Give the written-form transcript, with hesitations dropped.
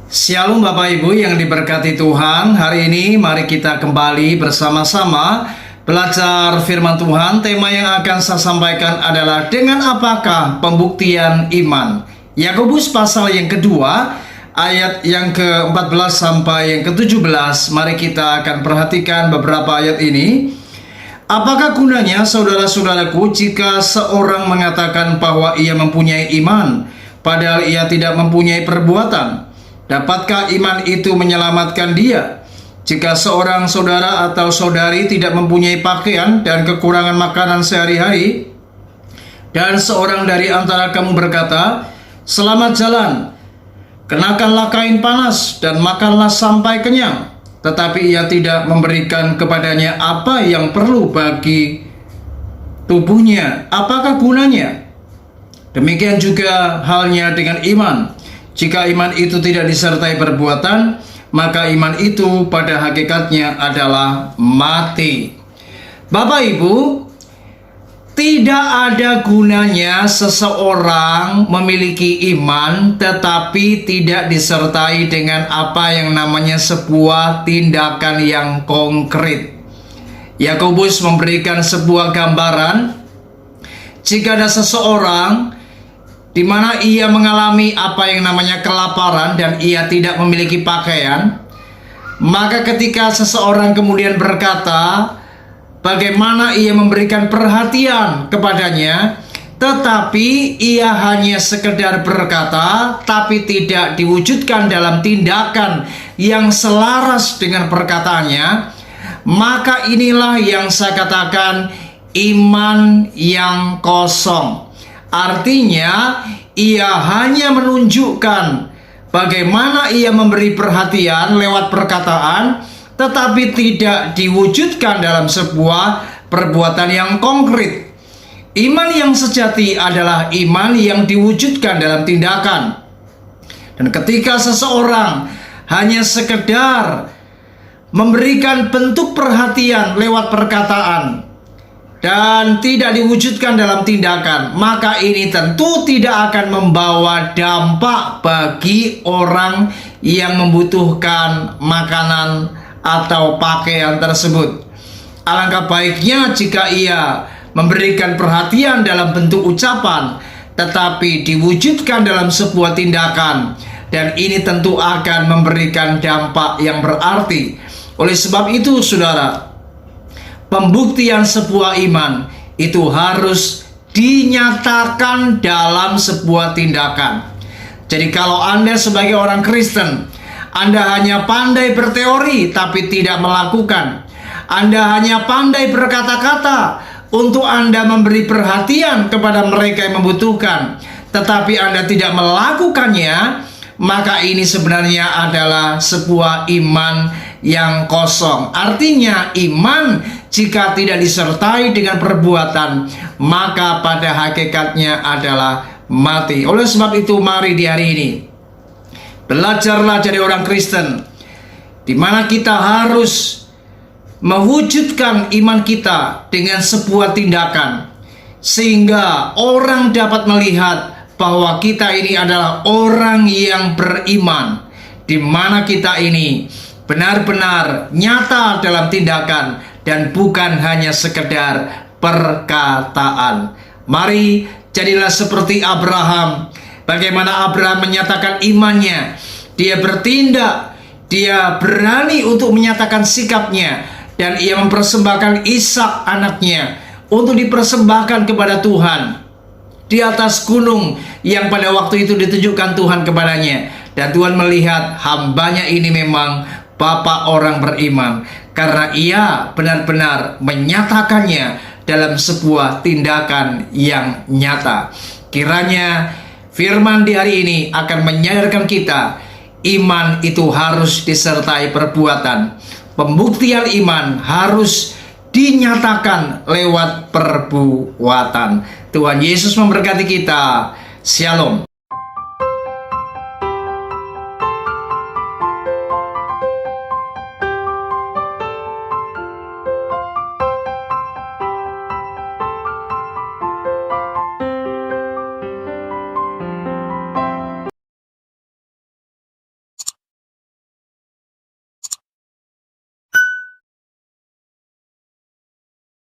Shalom Bapak Ibu yang diberkati Tuhan. Hari ini mari kita kembali bersama-sama belajar firman Tuhan. Tema yang akan saya sampaikan adalah dengan apakah pembuktian iman. Yakobus pasal yang kedua ayat yang ke-14 sampai yang ke-17. Mari kita akan perhatikan beberapa ayat ini. Apakah gunanya saudara-saudaraku jika seorang mengatakan bahwa ia mempunyai iman padahal ia tidak mempunyai perbuatan? Dapatkah iman itu menyelamatkan dia? Jika seorang saudara atau saudari tidak mempunyai pakaian dan kekurangan makanan sehari-hari, dan seorang dari antara kamu berkata, "Selamat jalan, kenakanlah kain panas dan makanlah sampai kenyang," tetapi ia tidak memberikan kepadanya apa yang perlu bagi tubuhnya, apakah gunanya? Demikian juga halnya dengan iman. Jika iman itu tidak disertai perbuatan, maka iman itu pada hakikatnya adalah mati. Bapak Ibu, tidak ada gunanya seseorang memiliki iman tetapi tidak disertai dengan apa yang namanya sebuah tindakan yang konkret. Yakobus memberikan sebuah gambaran. Jika ada seseorang di mana ia mengalami apa yang namanya kelaparan dan ia tidak memiliki pakaian, maka ketika seseorang kemudian berkata bagaimana ia memberikan perhatian kepadanya, tetapi ia hanya sekedar berkata tapi tidak diwujudkan dalam tindakan yang selaras dengan perkataannya, maka inilah yang saya katakan iman yang kosong. Artinya ia hanya menunjukkan bagaimana ia memberi perhatian lewat perkataan, tetapi tidak diwujudkan dalam sebuah perbuatan yang konkret. Iman yang sejati adalah iman yang diwujudkan dalam tindakan. Dan ketika seseorang hanya sekedar memberikan bentuk perhatian lewat perkataan dan tidak diwujudkan dalam tindakan, maka ini tentu tidak akan membawa dampak bagi orang yang membutuhkan makanan atau pakaian tersebut. Alangkah baiknya jika ia memberikan perhatian dalam bentuk ucapan tetapi diwujudkan dalam sebuah tindakan, dan ini tentu akan memberikan dampak yang berarti. Oleh sebab itu saudara, pembuktian sebuah iman itu harus dinyatakan dalam sebuah tindakan. Jadi kalau Anda sebagai orang Kristen, Anda hanya pandai berteori tapi tidak melakukan, Anda hanya pandai berkata-kata untuk Anda memberi perhatian kepada mereka yang membutuhkan, tetapi Anda tidak melakukannya, maka ini sebenarnya adalah sebuah iman yang kosong. Artinya iman jika tidak disertai dengan perbuatan, maka pada hakikatnya adalah mati. Oleh sebab itu mari di hari ini belajarlah jadi orang Kristen, di mana kita harus mewujudkan iman kita dengan sebuah tindakan, sehingga orang dapat melihat bahwa kita ini adalah orang yang beriman, di mana kita ini benar-benar nyata dalam tindakan dan bukan hanya sekedar perkataan. Mari jadilah seperti Abraham. Bagaimana Abraham menyatakan imannya, dia bertindak, dia berani untuk menyatakan sikapnya, dan ia mempersembahkan Ishak anaknya untuk dipersembahkan kepada Tuhan di atas gunung yang pada waktu itu ditunjukkan Tuhan kepadanya. Dan Tuhan melihat hambanya ini memang bapak orang beriman, karena ia benar-benar menyatakannya dalam sebuah tindakan yang nyata. Kiranya firman di hari ini akan menyadarkan kita, iman itu harus disertai perbuatan. Pembuktian iman harus dinyatakan lewat perbuatan. Tuhan Yesus memberkati kita. Shalom.